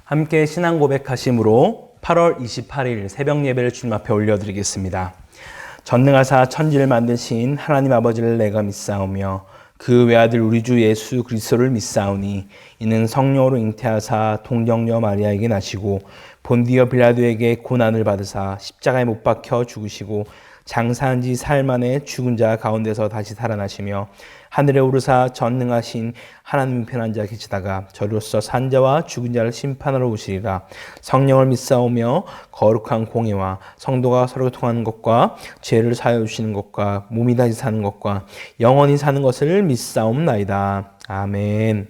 함께 신앙 고백하심으로 8월 28일 새벽 예배를 주님 앞에 올려드리겠습니다. 전능하사 천지를 만드신 하나님 아버지를 내가 믿사오며 그 외아들 우리 주 예수 그리스도를 믿사오니 이는 성령으로 잉태하사 동정녀 마리아에게 나시고 본디오 빌라도에게 고난을 받으사 십자가에 못 박혀 죽으시고 장사한 지 사흘 만에 죽은 자 가운데서 다시 살아나시며 하늘에 오르사 전능하신 하나님 편한 자 계시다가 저로서 산 자와 죽은 자를 심판하러 오시리라. 성령을 믿사오며 거룩한 공예와 성도가 서로 통하는 것과 죄를 사하여 주시는 것과 몸이 다시 사는 것과 영원히 사는 것을 믿사옵나이다. 아멘.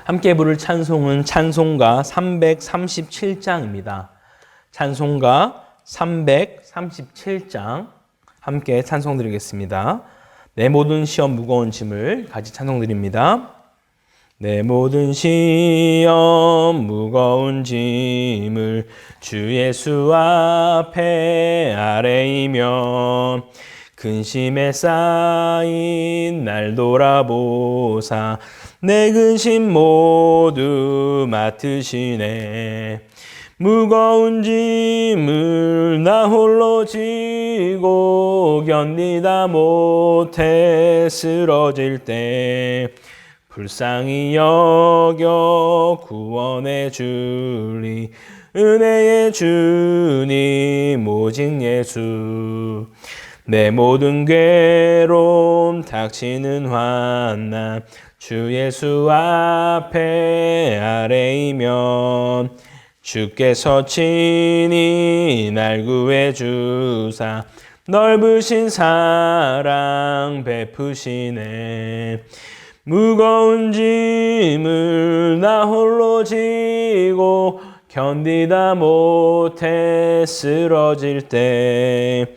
함께 부를 찬송은 찬송가 337장입니다. 찬송가 337장 함께 찬송 드리겠습니다. 내 모든 시험 무거운 짐을 같이 찬송 드립니다. 내 모든 시험 무거운 짐을 주 예수 앞에 아뢰이며 근심에 쌓인 날 돌아보사 내 근심 모두 맡으시네. 무거운 짐을 나 홀로 지고 견디다 못해 쓰러질 때 불쌍히 여겨 구원해 주리 은혜의 주님 오직 예수. 내 모든 괴로움 닥치는 환난 주 예수 앞에 아뢰이면 주께서 친히 날 구해 주사 넓으신 사랑 베푸시네. 무거운 짐을 나 홀로 지고 견디다 못해 쓰러질 때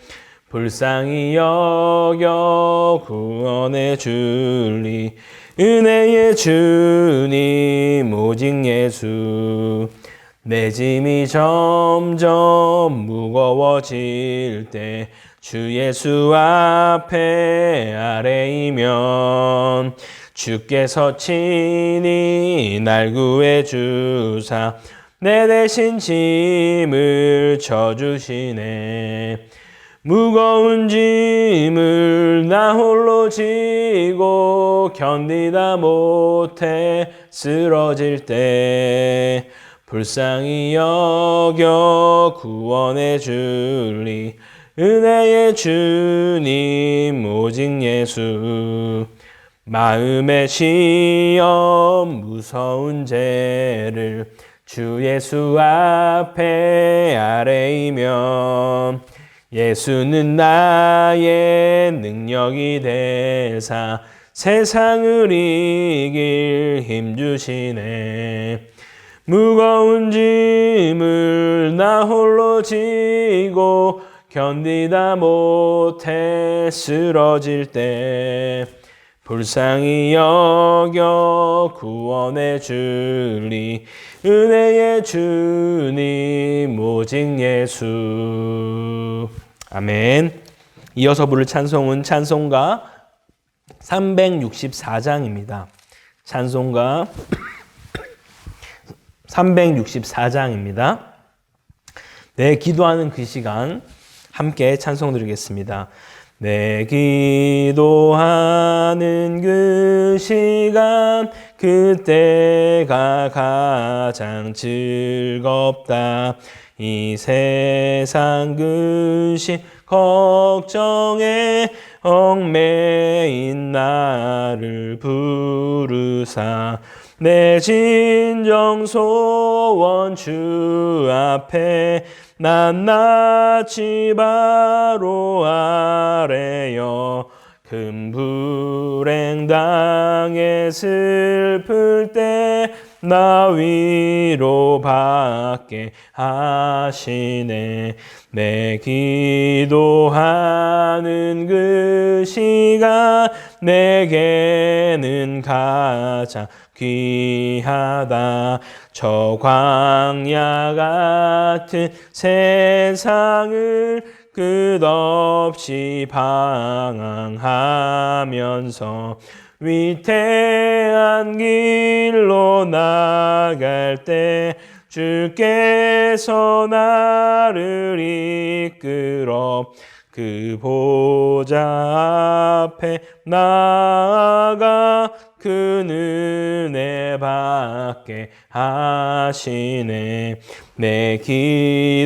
불쌍히 여겨 구원해 주리 은혜의 주님 오직 예수. 내 짐이 점점 무거워질 때 주 예수 앞에 아뢰이면 주께서 친히 날 구해 주사 내 대신 짐을 져주시네. 무거운 짐을 나 홀로 지고 견디다 못해 쓰러질 때 불쌍히 여겨 구원해 주리 은혜의 주님 오직 예수. 마음의 시험 무서운 죄를 주 예수 앞에 아뢰이면 예수는 나의 능력이 되사 세상을 이길 힘 주시네. 무거운 짐을 나 홀로 지고 견디다 못해 쓰러질 때 불쌍히 여겨 구원해 주리 은혜의 주님 오직 예수. 아멘. 이어서 부를 찬송은 찬송가 364장입니다. 찬송가 364장입니다. 내 기도하는 그 시간 함께 찬송 드리겠습니다. 내 기도하는 그 시간 그때가 가장 즐겁다. 이 세상 근심 걱정에 얽매인 나를 부르사 내 진정 소원 주 앞에 낱낱이 바로 아뢰어 큰 불행 당해 슬플 때 나 위로받게 하시네. 내 기도하는 그 시간 내게는 가장 귀하다. 저 광야 같은 세상을 끝없이 방황하면서 위태한 길로 나갈 때 주께서 나를 이끌어 그 보좌 앞에 나아가 그 은혜 받게 하시네. 내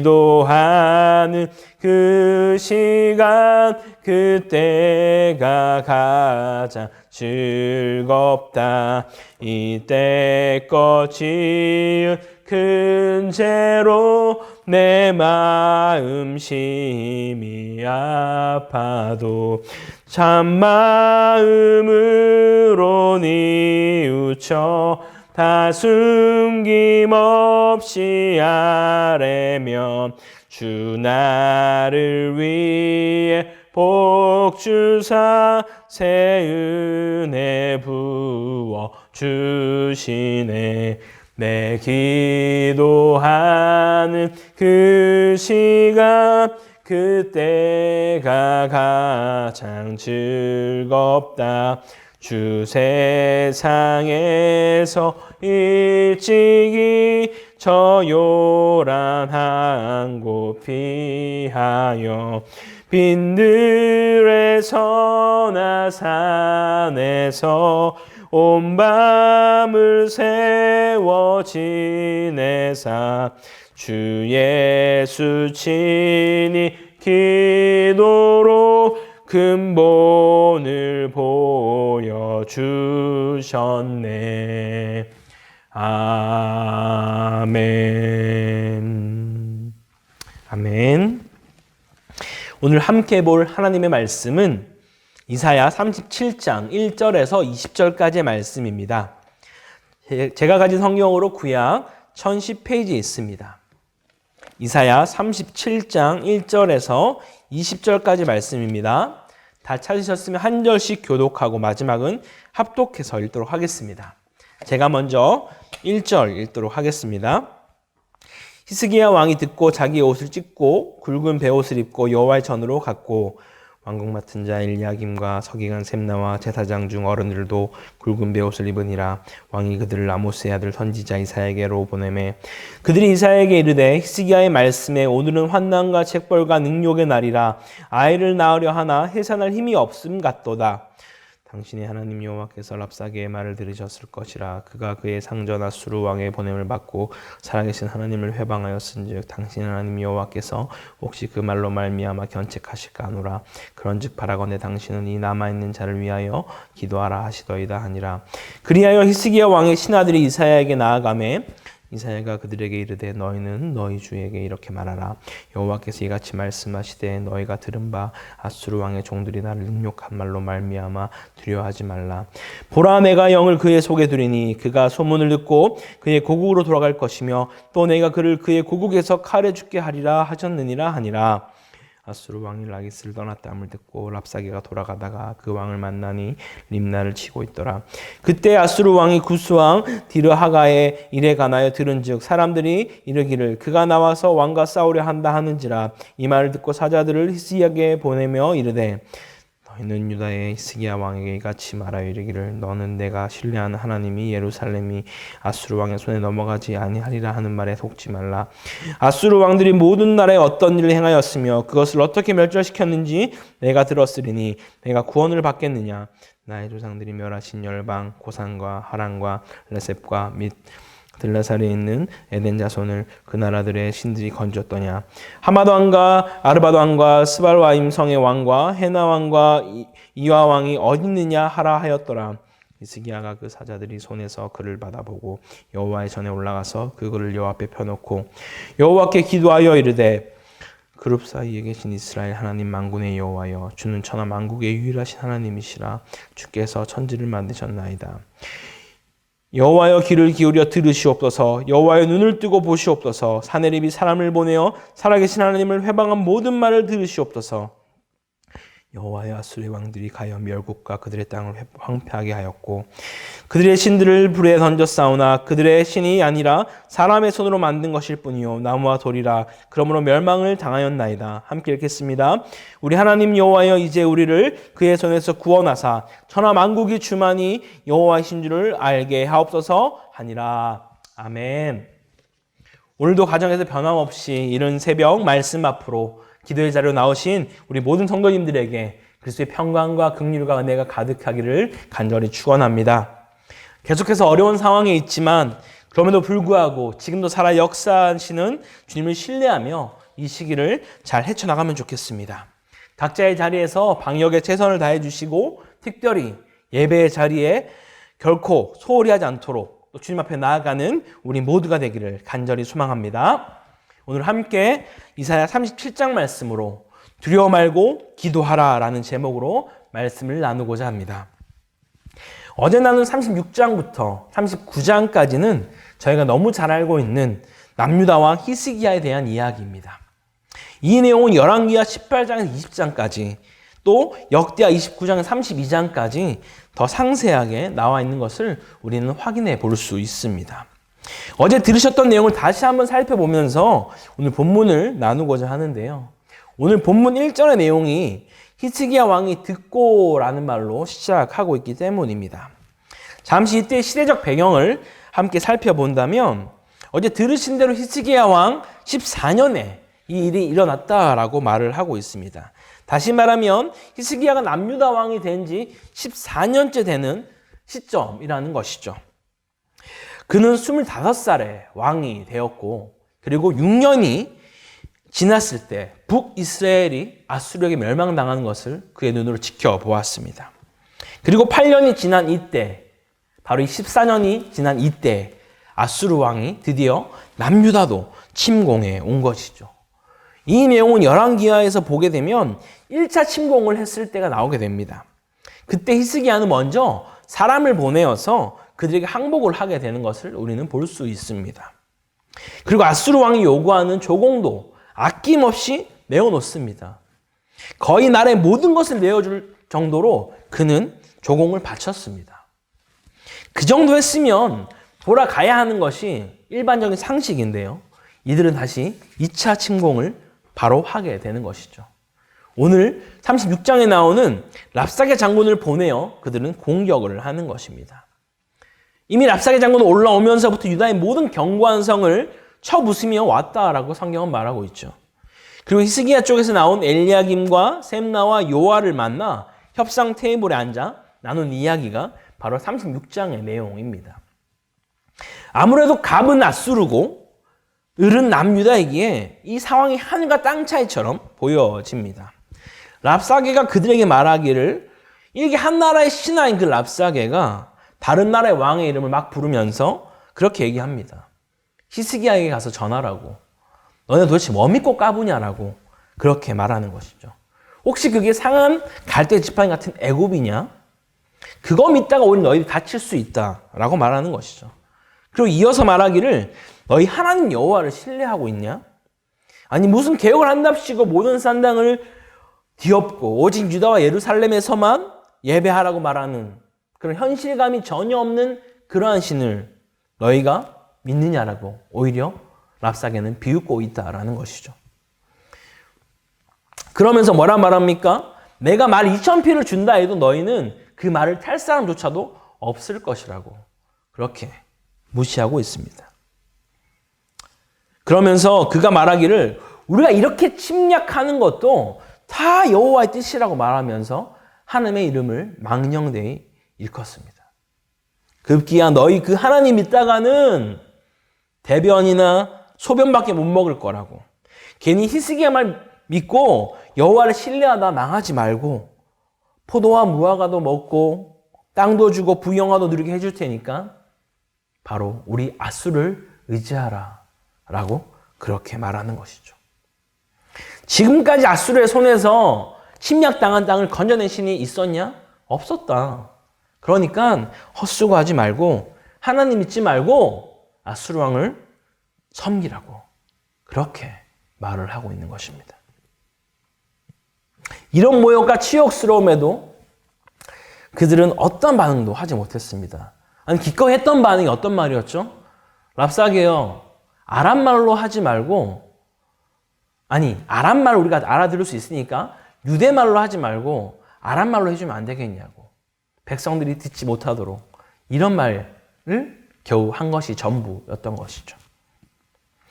기도하는 그 시간 그때가 가장 즐겁다. 이때껏 지은 큰 죄로 내 마음 심히 아파도 참마음으로 뉘우쳐 다 숨김없이 아뢰면 주 나를 위해 복 주사 새 은혜 부어 주시네. 내 기도하는 그 시간 그때가 가장 즐겁다. 주 세상에서 일찍이 저 요란한 곳 피하여 빈들에서나 산에서 온 밤을 세워 지내사 주 예수 친히 기도로 근본을 보여주셨네. 아멘. 아멘. 오늘 함께 볼 하나님의 말씀은 이사야 37장 1절에서 20절까지의 말씀입니다. 제가 가진 성경으로 구약 1010페이지에 있습니다. 이사야 37장 1절에서 20절까지 말씀입니다. 다 찾으셨으면 한 절씩 교독하고 마지막은 합독해서 읽도록 하겠습니다. 제가 먼저 1절 읽도록 하겠습니다. 히스기야 왕이 듣고 자기의 옷을 찢고 굵은 베옷을 입고 여호와의 전으로 갔고 왕궁 맡은 자 엘리야김과 서기관 셈나와 제사장 중 어른들도 굵은 베옷을 입으니라. 왕이 그들을 아모스의 아들 선지자 이사야에게로 보내매 그들이 이사야에게 이르되 히스기야의 말씀에 오늘은 환난과 책벌과 능욕의 날이라. 아이를 낳으려 하나 해산할 힘이 없음 같도다. 당신의 하나님 여호와께서 랍사게의 말을 들으셨을 것이라. 그가 그의 상전 아수르 왕의 보냄을 받고 살아계신 하나님을 회방하였은즉 당신의 하나님 여호와께서 혹시 그 말로 말미암아 견책하실까 하노라. 그런즉 바라건대 당신은 이 남아있는 자를 위하여 기도하라 하시더이다 하니라. 그리하여 히스기야 왕의 신하들이 이사야에게 나아가매 이사야가 그들에게 이르되 너희는 너희 주에게 이렇게 말하라. 여호와께서 이같이 말씀하시되 너희가 들은 바 아수르 왕의 종들이 나를 능욕한 말로 말미암아 두려워하지 말라. 보라 내가 영을 그의 속에 두리니 그가 소문을 듣고 그의 고국으로 돌아갈 것이며 또 내가 그를 그의 고국에서 칼에 죽게 하리라 하셨느니라 하니라. 아수르 왕이 라기스를 떠났다함을 듣고 랍사게가 돌아가다가 그 왕을 만나니 림나를 치고 있더라. 그때 아수르 왕이 구스 왕 디르하가의 일에 관하여 들은즉 사람들이 이르기를 그가 나와서 왕과 싸우려 한다 하는지라. 이 말을 듣고 사자들을 히스기야에게 보내며 이르되 너희는 유다의 히스기야 왕에게 이같이 말하여 이르기를 너는 내가 신뢰하는 하나님이 예루살렘이 아수르 왕의 손에 넘어가지 아니하리라 하는 말에 속지 말라. 아수르 왕들이 모든 나라에 어떤 일을 행하였으며 그것을 어떻게 멸절시켰는지 내가 들었으리니 내가 구원을 받겠느냐. 나의 조상들이 멸하신 열방 고산과 하란과 레셉과 및 들라살에 있는 에덴 자손을 그 나라들의 신들이 건졌더냐. 하마도 왕과 아르바도 왕과 스발와임 성의 왕과 헤나 왕과 이와 왕이 어디 있느냐 하라 하였더라. 히스기야가 그 사자들이 손에서 그를 받아보고 여호와의 전에 올라가서 그 글을 여호와 앞에 펴놓고 여호와께 기도하여 이르되 그룹 사이에 계신 이스라엘 하나님 만군의 여호와여 주는 천하 만국의 유일하신 하나님이시라. 주께서 천지를 만드셨나이다. 여호와여 귀를 기울여 들으시옵소서. 여호와여 눈을 뜨고 보시옵소서. 사내립이 사람을 보내어 살아계신 하나님을 회방한 모든 말을 들으시옵소서. 여호와의 아수르의 왕들이 가여 멸국과 그들의 땅을 황폐하게 하였고 그들의 신들을 불에 던져 싸우나 그들의 신이 아니라 사람의 손으로 만든 것일 뿐이요 나무와 돌이라 그러므로 멸망을 당하였나이다. 함께 읽겠습니다. 우리 하나님 여호와여 이제 우리를 그의 손에서 구원하사 천하 만국이 주만이 여호와이신 줄을 알게 하옵소서 하니라. 아멘. 오늘도 가정에서 변함없이 이른 새벽 말씀 앞으로 기도의 자리로 나오신 우리 모든 성도님들에게 그리스도의 평강과 긍휼과 은혜가 가득하기를 간절히 축원합니다. 계속해서 어려운 상황에 있지만 그럼에도 불구하고 지금도 살아 역사하시는 주님을 신뢰하며 이 시기를 잘 헤쳐나가면 좋겠습니다. 각자의 자리에서 방역에 최선을 다해 주시고 특별히 예배의 자리에 결코 소홀히 하지 않도록 또 주님 앞에 나아가는 우리 모두가 되기를 간절히 소망합니다. 오늘 함께 이사야 37장 말씀으로 두려워 말고 기도하라 라는 제목으로 말씀을 나누고자 합니다. 어제 나눈 36장부터 39장까지는 저희가 너무 잘 알고 있는 남유다왕 히스기야에 대한 이야기입니다. 이 내용은 열왕기하 18장에서 20장까지 또 역대하 29장에서 32장까지 더 상세하게 나와 있는 것을 우리는 확인해 볼 수 있습니다. 어제 들으셨던 내용을 다시 한번 살펴보면서 오늘 본문을 나누고자 하는데요. 오늘 본문 1절의 내용이 히스기야 왕이 듣고라는 말로 시작하고 있기 때문입니다. 잠시 이때 시대적 배경을 함께 살펴본다면 어제 들으신 대로 히스기야 왕 14년에 이 일이 일어났다라고 말을 하고 있습니다. 다시 말하면 히스기야가 남유다 왕이 된 지 14년째 되는 시점이라는 것이죠. 그는 25살에 왕이 되었고 그리고 6년이 지났을 때 북이스라엘이 아수르에게 멸망당하는 것을 그의 눈으로 지켜보았습니다. 그리고 8년이 지난 이때 바로 이 14년이 지난 이때 아수르 왕이 드디어 남유다도 침공해 온 것이죠. 이 내용은 열왕기하에서 보게 되면 1차 침공을 했을 때가 나오게 됩니다. 그때 히스기야는 먼저 사람을 보내어서 그들에게 항복을 하게 되는 것을 우리는 볼 수 있습니다. 그리고 아수르 왕이 요구하는 조공도 아낌없이 내어놓습니다. 거의 나라의 모든 것을 내어줄 정도로 그는 조공을 바쳤습니다. 그 정도 했으면 돌아가야 하는 것이 일반적인 상식인데요. 이들은 다시 2차 침공을 바로 하게 되는 것이죠. 오늘 36장에 나오는 랍사게 장군을 보내어 그들은 공격을 하는 것입니다. 이미 랍사게 장군은 올라오면서부터 유다의 모든 견고한 성을 쳐부수며 왔다라고 성경은 말하고 있죠. 그리고 히스기야 쪽에서 나온 엘리야김과 셈나와 요아를 만나 협상 테이블에 앉아 나눈 이야기가 바로 36장의 내용입니다. 아무래도 갑은 아수르고 을은 남유다이기에 이 상황이 하늘과 땅 차이처럼 보여집니다. 랍사게가 그들에게 말하기를 이게 한 나라의 신하인 그 랍사게가 다른 나라의 왕의 이름을 막 부르면서 그렇게 얘기합니다. 히스기야에게 가서 전하라고. 너네 도대체 뭐 믿고 까부냐라고 그렇게 말하는 것이죠. 혹시 그게 상한 갈대 지팡이 같은 애굽이냐? 그거 믿다가 오히려 너희들이 다칠 수 있다라고 말하는 것이죠. 그리고 이어서 말하기를 너희 하나님 여호와를 신뢰하고 있냐? 아니 무슨 개혁을 한답시고 모든 산당을 뒤엎고 오직 유다와 예루살렘에서만 예배하라고 말하는 그런 현실감이 전혀 없는 그러한 신을 너희가 믿느냐라고 오히려 랍사게는 비웃고 있다라는 것이죠. 그러면서 뭐라 말합니까? 내가 말 2,000피를 준다 해도 너희는 그 말을 탈 사람조차도 없을 것이라고 그렇게 무시하고 있습니다. 그러면서 그가 말하기를 우리가 이렇게 침략하는 것도 다 여호와의 뜻이라고 말하면서 하나님의 이름을 망령되이 일컫습니다. 급기야 너희 그 하나님 믿다가는 대변이나 소변밖에 못 먹을 거라고. 괜히 히스기야 말 믿고 여호와를 신뢰하다 망하지 말고 포도와 무화과도 먹고 땅도 주고 부영화도 누리게 해줄 테니까 바로 우리 아수를 의지하라 라고 그렇게 말하는 것이죠. 지금까지 아수르의 손에서 침략당한 땅을 건져낸 신이 있었냐? 없었다. 그러니까 헛수고하지 말고 하나님 믿지 말고 아수르 왕을 섬기라고 그렇게 말을 하고 있는 것입니다. 이런 모욕과 치욕스러움에도 그들은 어떤 반응도 하지 못했습니다. 아니, 기꺼이 했던 반응이 어떤 말이었죠? 랍사게요, 아람말로 하지 말고, 아니, 아람말 우리가 알아들을 수 있으니까 유대말로 하지 말고 아람말로 해주면 안 되겠냐고. 백성들이 듣지 못하도록. 이런 말을 겨우 한 것이 전부였던 것이죠.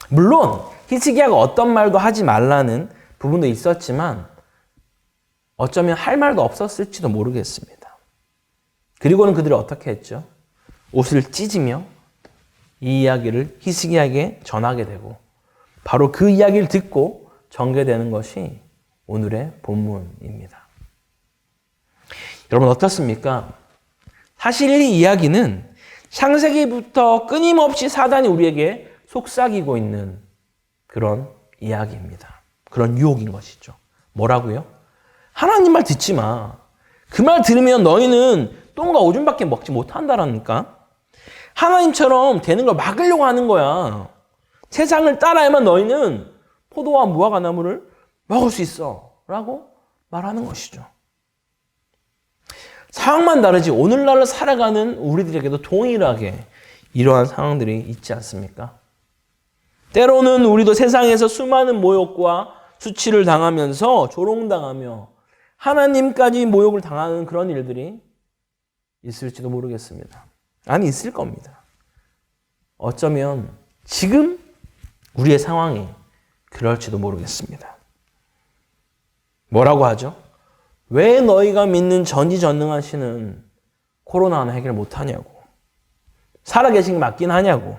물론 히스기야가 어떤 말도 하지 말라는 부분도 있었지만 어쩌면 할 말도 없었을지도 모르겠습니다. 그리고는 그들이 어떻게 했죠? 옷을 찢으며 이 이야기를 히스기야에게 전하게 되고 바로 그 이야기를 듣고 전개되는 것이 오늘의 본문입니다. 여러분 어떻습니까? 사실 이 이야기는 창세기부터 끊임없이 사단이 우리에게 속삭이고 있는 그런 이야기입니다. 그런 유혹인 것이죠. 뭐라고요? 하나님 말 듣지 마. 그 말 들으면 너희는 똥과 오줌밖에 먹지 못한다라니까. 하나님처럼 되는 걸 막으려고 하는 거야. 세상을 따라야만 너희는 포도와 무화과 나무를 먹을 수 있어 라고 말하는 것이죠. 상황만 다르지 오늘날을 살아가는 우리들에게도 동일하게 이러한 상황들이 있지 않습니까? 때로는 우리도 세상에서 수많은 모욕과 수치를 당하면서 조롱당하며 하나님까지 모욕을 당하는 그런 일들이 있을지도 모르겠습니다. 아니, 있을 겁니다. 어쩌면 지금 우리의 상황이 그럴지도 모르겠습니다. 뭐라고 하죠? 왜 너희가 믿는 전지전능하시는 코로나는 해결 못하냐고. 살아계신 게 맞긴 하냐고.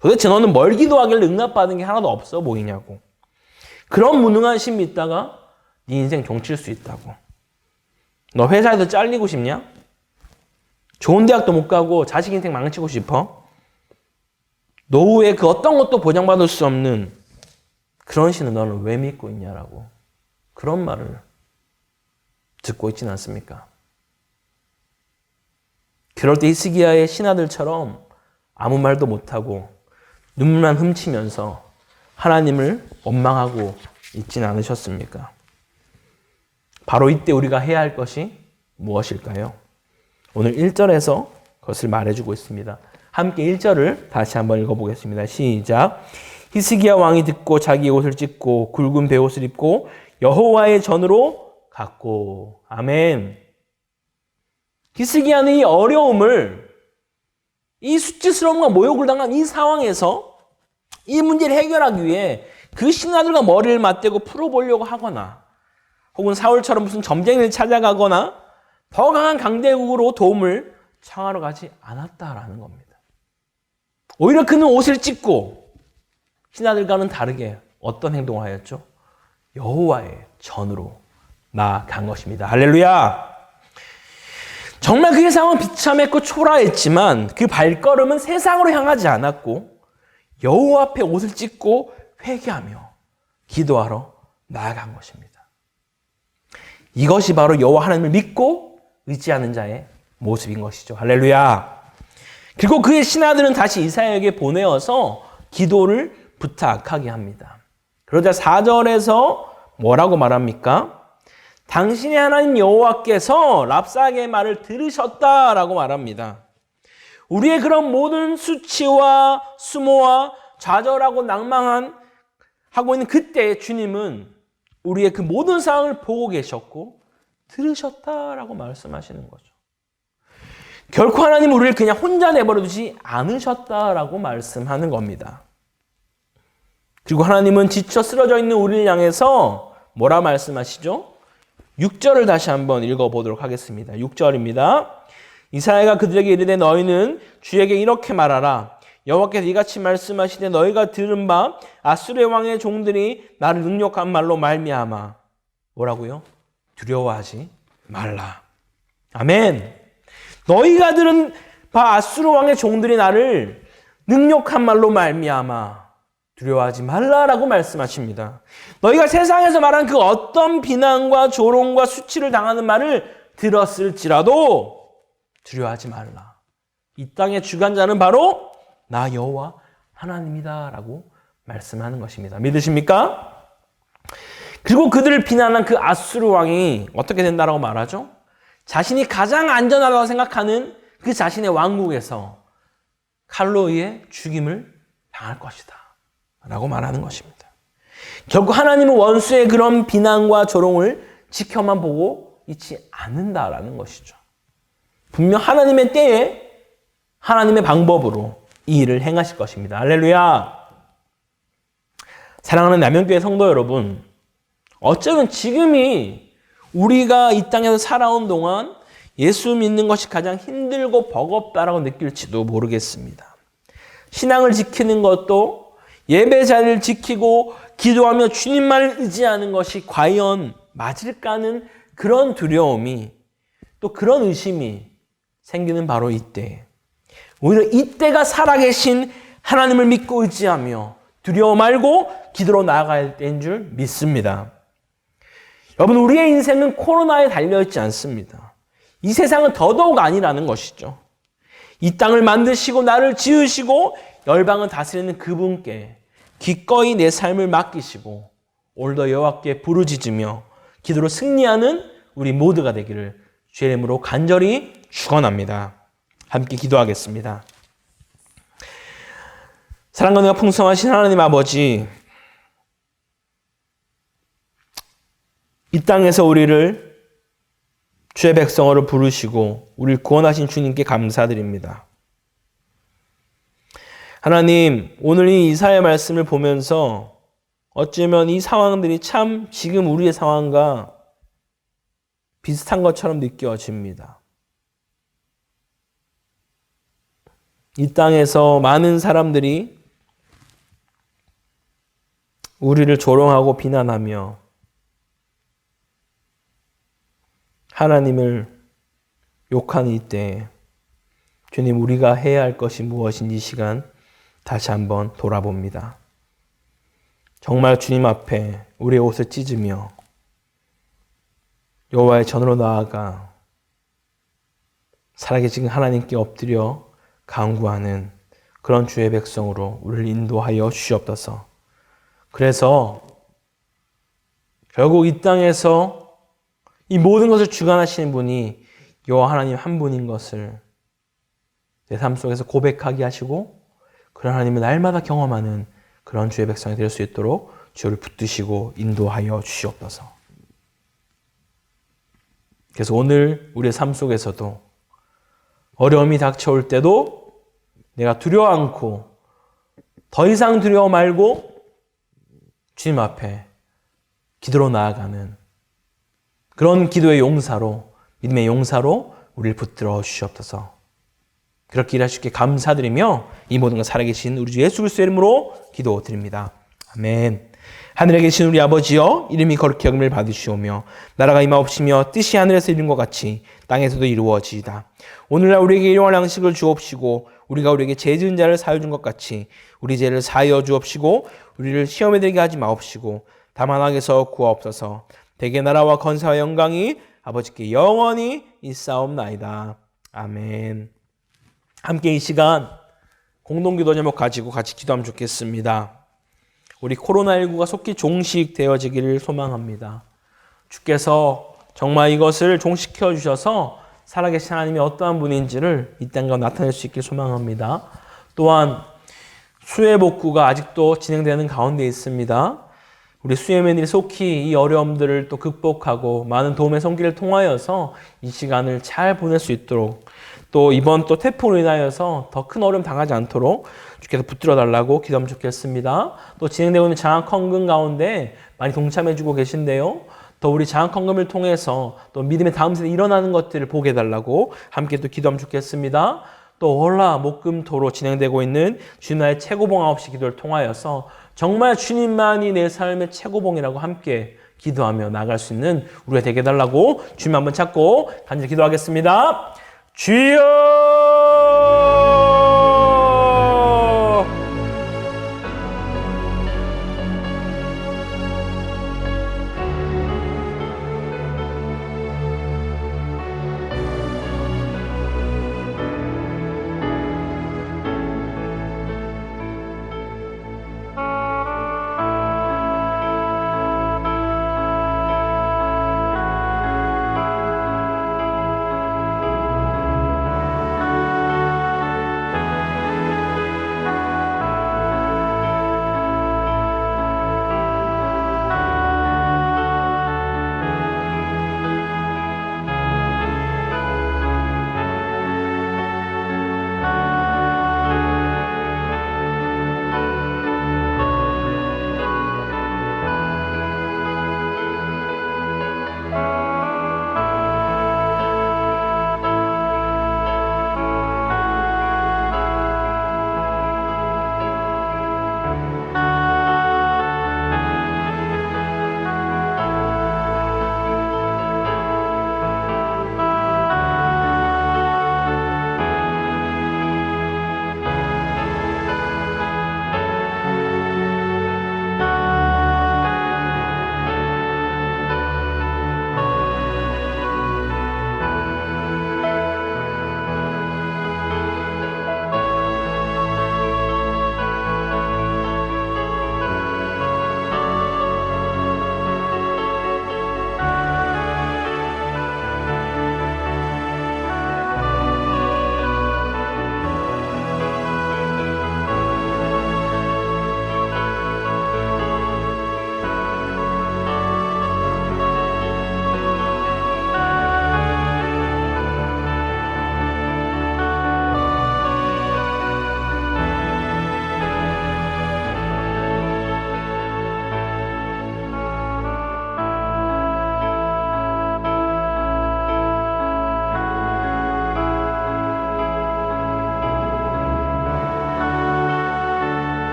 도대체 너는 뭘 기도하길래 응답받은 게 하나도 없어 보이냐고. 그런 무능하심 믿다가 네 인생 종칠 수 있다고. 너 회사에서 잘리고 싶냐? 좋은 대학도 못 가고 자식 인생 망치고 싶어? 노후에 그 어떤 것도 보장받을 수 없는 그런 신을 너는 왜 믿고 있냐라고. 그런 말을 듣고 있지는 않습니까? 그럴 때 히스기야의 신하들처럼 아무 말도 못하고 눈물만 훔치면서 하나님을 원망하고 있지는 않으셨습니까? 바로 이때 우리가 해야 할 것이 무엇일까요? 오늘 1절에서 그것을 말해주고 있습니다. 함께 1절을 다시 한번 읽어보겠습니다. 시작. 히스기야 왕이 듣고 자기 옷을 찢고 굵은 베옷을 입고 여호와의 전으로 갔고. 아멘. 히스기야는 이 어려움을, 이 수치스러움과 모욕을 당한 이 상황에서 이 문제를 해결하기 위해 그 신하들과 머리를 맞대고 풀어보려고 하거나 혹은 사울처럼 무슨 점쟁이를 찾아가거나 더 강한 강대국으로 도움을 청하러 가지 않았다라는 겁니다. 오히려 그는 옷을 찢고 신하들과는 다르게 어떤 행동을 하였죠? 여호와의 전으로 나아간 것입니다. 할렐루야! 정말 그의 상황은 비참했고 초라했지만 그 발걸음은 세상으로 향하지 않았고 여호와 앞에 옷을 찢고 회개하며 기도하러 나아간 것입니다. 이것이 바로 여호와 하나님을 믿고 의지하는 자의 모습인 것이죠. 할렐루야! 그리고 그의 신하들은 다시 이사야에게 보내어서 기도를 부탁하게 합니다. 그러자 4절에서 뭐라고 말합니까? 당신의 하나님 여호와께서 랍사게의 말을 들으셨다라고 말합니다. 우리의 그런 모든 수치와 수모와 좌절하고 낭망하고 있는 그때 주님은 우리의 그 모든 상황을 보고 계셨고 들으셨다라고 말씀하시는 거죠. 결코 하나님은 우리를 그냥 혼자 내버려 두지 않으셨다라고 말씀하는 겁니다. 그리고 하나님은 지쳐 쓰러져 있는 우리를 향해서 뭐라 말씀하시죠? 6절을 다시 한번 읽어보도록 하겠습니다. 6절입니다. 이사야가 그들에게 이르되 너희는 주에게 이렇게 말하라. 여호와께서 이같이 말씀하시되 너희가 들은 바 아수르의 왕의 종들이 나를 능욕한 말로 말미암아. 뭐라고요? 두려워하지 말라. 아멘. 너희가 들은 바 아수르 왕의 종들이 나를 능욕한 말로 말미암아. 두려워하지 말라라고 말씀하십니다. 너희가 세상에서 말한 그 어떤 비난과 조롱과 수치를 당하는 말을 들었을지라도 두려워하지 말라. 이 땅의 주관자는 바로 나 여호와 하나님이다 라고 말씀하는 것입니다. 믿으십니까? 그리고 그들을 비난한 그 아수르 왕이 어떻게 된다라고 말하죠? 자신이 가장 안전하다고 생각하는 그 자신의 왕국에서 칼로 의해 죽임을 당할 것이다 라고 말하는 것입니다. 결국 하나님은 원수의 그런 비난과 조롱을 지켜만 보고 있지 않는다라는 것이죠. 분명 하나님의 때에 하나님의 방법으로 이 일을 행하실 것입니다. 할렐루야. 사랑하는 남영교회 성도 여러분, 어쩌면 지금이 우리가 이 땅에서 살아온 동안 예수 믿는 것이 가장 힘들고 버겁다라고 느낄지도 모르겠습니다. 신앙을 지키는 것도 예배 자리를 지키고 기도하며 주님만을 의지하는 것이 과연 맞을까 하는 그런 두려움이 또 그런 의심이 생기는 바로 이때. 오히려 이때가 살아계신 하나님을 믿고 의지하며 두려워 말고 기도로 나아갈 때인 줄 믿습니다. 여러분, 우리의 인생은 코로나에 달려있지 않습니다. 이 세상은 더더욱 아니라는 것이죠. 이 땅을 만드시고 나를 지으시고 열방을 다스리는 그분께 기꺼이 내 삶을 맡기시고 오늘도 여호와께 부르짖으며 기도로 승리하는 우리 모두가 되기를 주의 이름으로 간절히 축원합니다. 함께 기도하겠습니다. 사랑과 은혜가 풍성하신 하나님 아버지, 이 땅에서 우리를 주의 백성으로 부르시고 우리를 구원하신 주님께 감사드립니다. 하나님, 오늘 이 이사야의 말씀을 보면서 어쩌면 이 상황들이 참 지금 우리의 상황과 비슷한 것처럼 느껴집니다. 이 땅에서 많은 사람들이 우리를 조롱하고 비난하며 하나님을 욕하는 이때 주님, 우리가 해야 할 것이 무엇인지 이 시간 다시 한번 돌아봅니다. 정말 주님 앞에 우리의 옷을 찢으며 여호와의 전으로 나아가 살아계신 하나님께 엎드려 간구하는 그런 주의 백성으로 우리를 인도하여 주시옵소서. 그래서 결국 이 땅에서 이 모든 것을 주관하시는 분이 여호와 하나님 한 분인 것을 내 삶 속에서 고백하게 하시고 그런 하나님을 날마다 경험하는 그런 주의 백성이 될 수 있도록 주를 붙드시고 인도하여 주시옵소서. 그래서 오늘 우리의 삶 속에서도 어려움이 닥쳐올 때도 내가 두려워 않고 더 이상 두려워 말고 주님 앞에 기도로 나아가는 그런 기도의 용사로, 믿음의 용사로 우리를 붙들어 주시옵소서. 그렇게 일하시기에 감사드리며 이 모든 것 살아계신 우리 주 예수 그리스도의 이름으로 기도드립니다. 아멘. 하늘에 계신 우리 아버지여, 이름이 거룩히 여김을 받으시오며 나라가 임하옵시며 뜻이 하늘에서 이룬 것 같이 땅에서도 이루어지이다. 오늘날 우리에게 일용할 양식을 주옵시고 우리가 우리에게 죄 지은 자를 사하여 준 것 같이 우리 죄를 사하여 주옵시고 우리를 시험에 들게 하지 마옵시고 다만 악에서 구하옵소서. 대개 나라와 권세와 영광이 아버지께 영원히 있사옵나이다. 아멘. 함께 이 시간 공동기도 제목 가지고 같이 기도하면 좋겠습니다. 우리 코로나19가 속히 종식되어지기를 소망합니다. 주께서 정말 이것을 종식해 주셔서 살아계신 하나님이 어떠한 분인지를 이 땅과 나타낼 수 있길 소망합니다. 또한 수해 복구가 아직도 진행되는 가운데 있습니다. 우리 수혜민들이 속히 이 어려움들을 또 극복하고 많은 도움의 손길을 통하여서 이 시간을 잘 보낼 수 있도록, 또 이번 또 태풍으로 인하여서 더 큰 어려움 당하지 않도록 주께서 붙들어 달라고 기도하면 좋겠습니다. 또 진행되고 있는 장학헌금 가운데 많이 동참해주고 계신데요. 또 우리 장학헌금을 통해서 또 믿음의 다음 세대에 일어나는 것들을 보게 해달라고 함께 또 기도하면 좋겠습니다. 또 월화 목금토로 진행되고 있는 주님 나의 최고봉 9시 기도를 통하여서 정말 주님만이 내 삶의 최고봉이라고 함께 기도하며 나아갈 수 있는 우리가 되게 해달라고 주님 한번 찾고 간절히 기도하겠습니다. 주여!